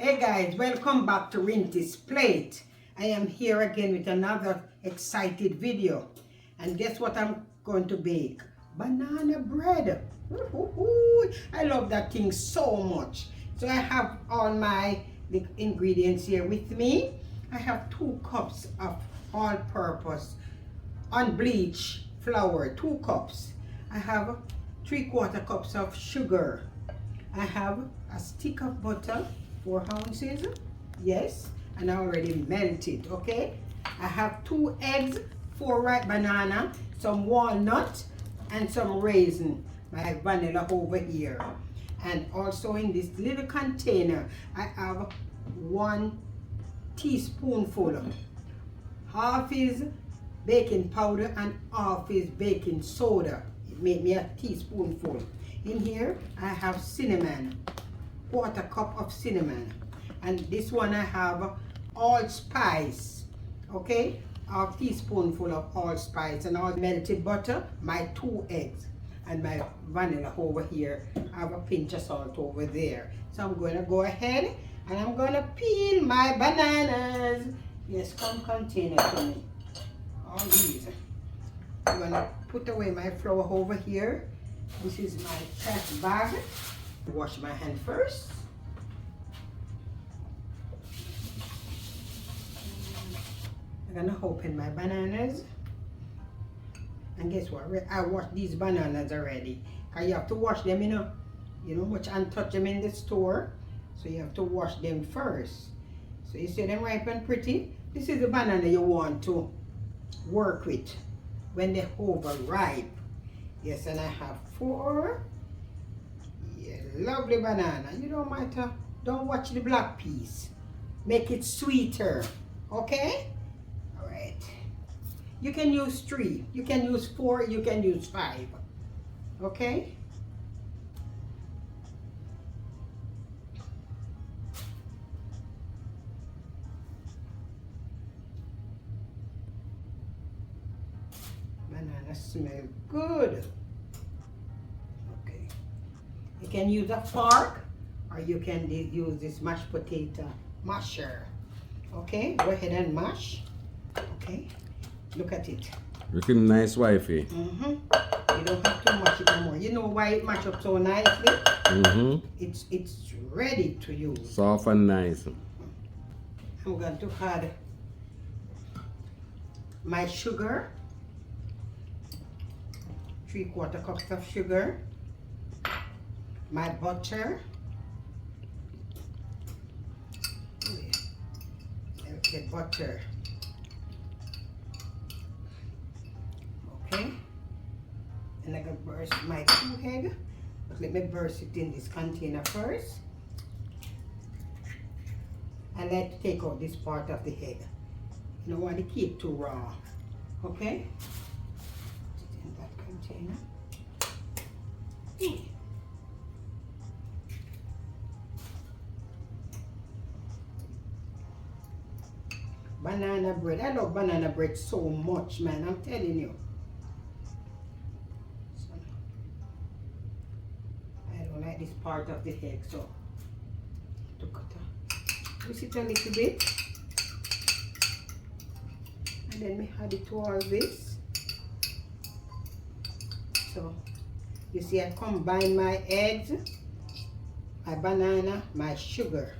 Hey guys, welcome back to Rinty's Plate. I am here again with another excited video. And guess what I'm going to bake? Banana bread. Ooh, I love that thing so much. So I have all my ingredients here with me. I have 2 cups of all-purpose unbleached flour, 2 cups. I have 3/4 cups of sugar. I have a stick of butter, 4 ounces, yes, and I already melted, okay? I have 2 eggs, 4 ripe banana, some walnut, and some raisin, my vanilla over here. And also in this little container, I have 1 teaspoonful. Half is baking powder and half is baking soda. It made me a teaspoonful. In here, I have cinnamon, 1/4 cup of cinnamon. And this one I have allspice, okay? A teaspoonful of allspice and all melted butter, my 2 eggs, and my vanilla over here. I have a pinch of salt over there. So I'm going to go ahead and I'm going to peel my bananas. Yes, come container to me. All these. I'm going to put away my flour over here. This is my trash bag. Wash my hand first. I'm gonna open my bananas. And guess what? I washed these bananas already. Cause you have to wash them, you know much untouch them in the store. So you have to wash them first. So you see them ripe and pretty. This is the banana you want to work with when they're overripe. Yes, and I have 4. Yeah, lovely banana. You don't matter. Don't watch the black piece. Make it sweeter. Okay? Alright. You can use 3. You can use 4. You can use 5. Okay? Banana smell good. Okay. You can use a fork or you can use this mashed potato masher. Okay, go ahead and mash. Okay, look at it. Looking nice, wifey. You don't have to mash it anymore. You know why it mash up so nicely? It's ready to use. Soft and nice. I'm going to add my sugar. 3/4 cups of sugar. My butter. Okay, butter. Okay. And I'm gonna burst my 2 eggs. But let me burst it in this container first. I like to take out this part of the egg. You don't want to keep too raw. Okay? Put it in that container. Banana bread. I love banana bread so much, man. I'm telling you. So, I don't like this part of the egg, so to twist it a little bit. And then we add it to all this. So, you see, I combine my eggs, my banana, my sugar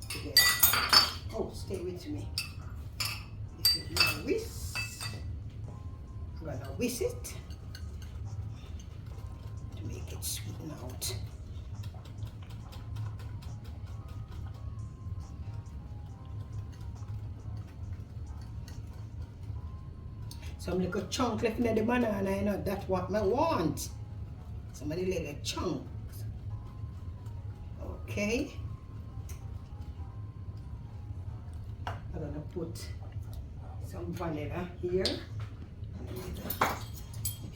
together. Oh, stay with me. This is my whisk. I'm gonna whisk it to make it sweeten out. Some little chunk left in the banana, you know, that's what I want. Some little chunks. Okay. I'm gonna put some vanilla here.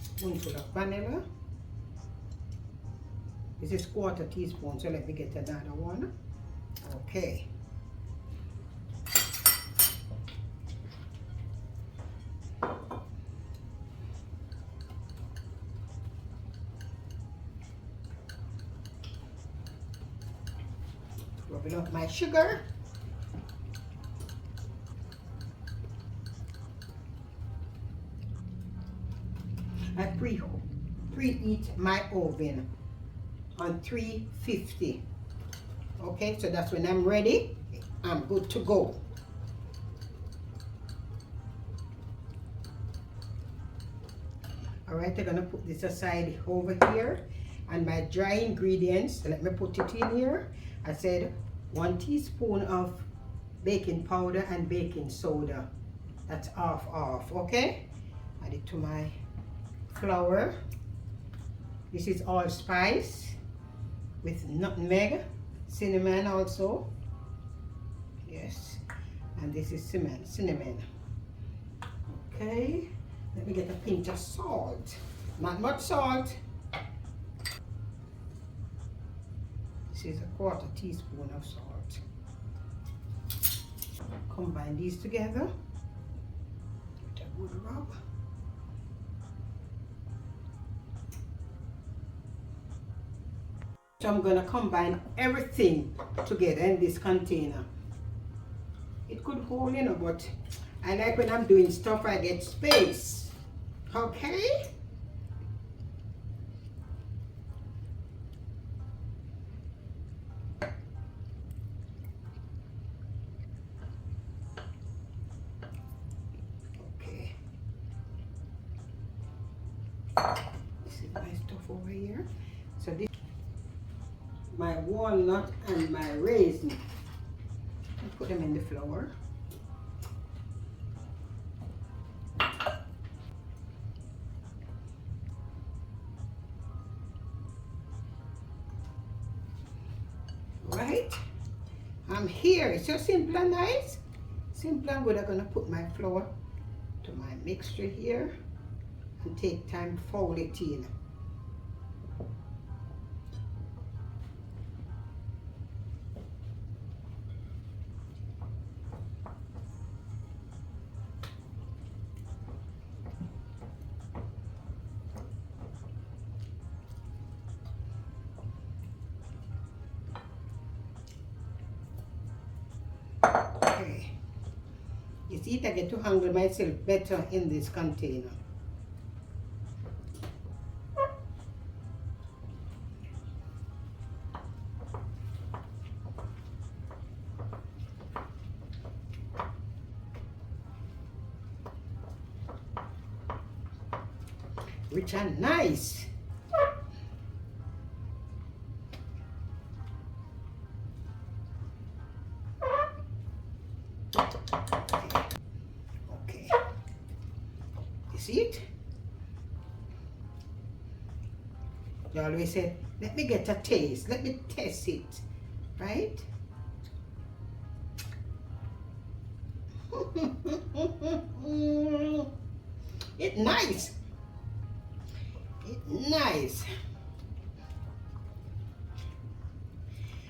Spoonful of vanilla. This is 1/4 teaspoon, so let me get another one. Okay. Rubbing up my sugar. I preheat my oven on 350. Okay, so that's when I'm ready. I'm good to go. All right, I'm gonna put this aside over here, and my dry ingredients, let me put it in here. I said 1 teaspoon of baking powder and baking soda. That's off, okay? Add it to my flour. This is allspice with nutmeg, cinnamon also. Yes, and this is cinnamon. Okay, let me get a pinch of salt. Not much salt. This is a 1/4 teaspoon of salt. Combine these together. Give it a good rub. So I'm gonna combine everything together in this container. It could hold, you know, but I like when I'm doing stuff, I get space. Okay? Okay. This is my stuff over here. So this my walnut and my raisin. Put them in the flour. Right? I'm here. It's so simple and nice. Simple and good. I'm gonna put my flour to my mixture here and take time to fold it in. Okay. You see, I get to handle myself better in this container. Rich and nice. Okay. You see it? You always say, let me get a taste. Let me test it. Right? It's nice. It's nice.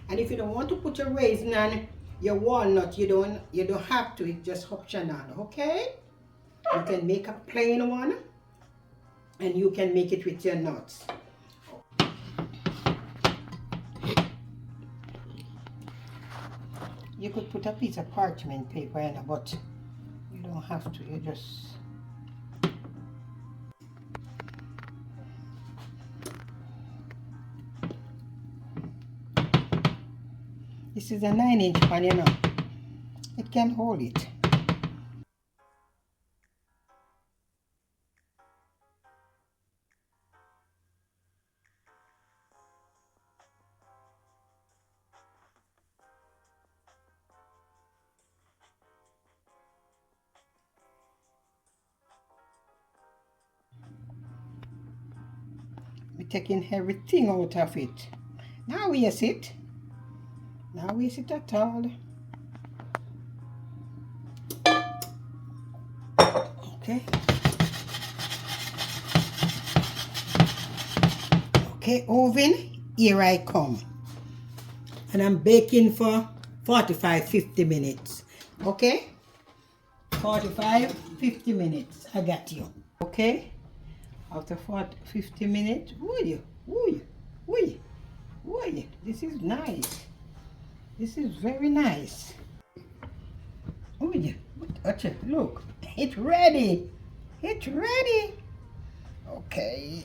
And if you don't want to put your raisin and your walnut, you don't have to. It's just optional, okay? You can make a plain one, and you can make it with your nuts. You could put a piece of parchment paper in it, but you don't have to. You just this is a 9-inch pan, you know. It can hold it. We're taking everything out of it. Now we sit. Now we sit at all. Okay. Okay, oven, here I come. And I'm baking for 45-50 minutes. Okay? 45-50 minutes. I got you. Okay? After 50 minutes, this is nice. This is very nice. Oh yeah, look, it's ready. It's ready. Okay,